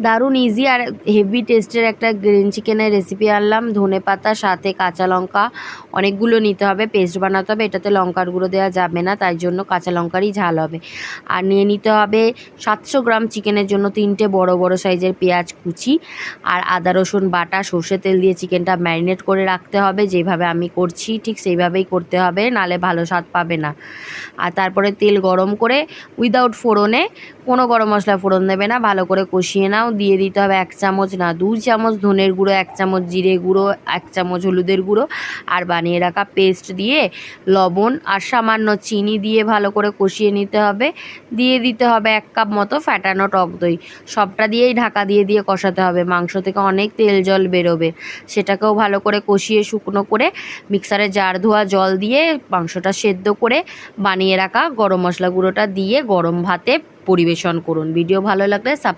দারুণ ইজি আর হেভি টেস্টের একটা গ্রিন চিকেনের রেসিপি আনলাম। ধনেপাতা সাথে কাঁচা লঙ্কা অনেকগুলো নিতে হবে, পেস্ট বানাতে হবে। এটাতে লঙ্কার গুঁড়ো দেওয়া যাবে না, তাই জন্য কাঁচা লঙ্কারই ঝাল হবে। আর নিয়ে নিতে হবে 700 গ্রাম চিকেনের জন্য 3টে বড় বড় সাইজের পেঁয়াজ কুচি, আর আদা রসুন বাটা। সর্ষে তেল দিয়ে চিকেনটা ম্যারিনেট করে রাখতে হবে, যেভাবে আমি করছি ঠিক সেইভাবেই করতে হবে, নালে ভালো স্বাদ পাবে না। আর তারপরে তেল গরম করে উইদাউট ফোড়নে, কোনো গরম মশলা ফোড়ন দেবে না, ভালো করে কষিয়ে নাও। দিয়ে দিতে হবে 1 চামচ না 2 চামচ ধনের গুঁড়ো, 1 চামচ জিরে গুঁড়ো, 1 চামচ হলুদের গুঁড়ো, আর বানিয়ে রাখা পেস্ট দিয়ে লবণ আর সামান্য চিনি দিয়ে ভালো করে কষিয়ে নিতে হবে। দিয়ে দিতে হবে 1 কাপ মতো ফ্যাটানো টক দই। সবটা দিয়েই ঢাকা দিয়ে দিয়ে কষাতে হবে। মাংস থেকে অনেক তেল জল বেরোবে, সেটাকেও ভালো করে কষিয়ে শুকনো করে মিক্সারে জার ধোয়া জল দিয়ে মাংসটা সেদ্ধ করে বানিয়ে রাখা গরম মশলা গুঁড়োটা দিয়ে গরম ভাতে পরিবেশন করুন। ভিডিও ভালো লাগলে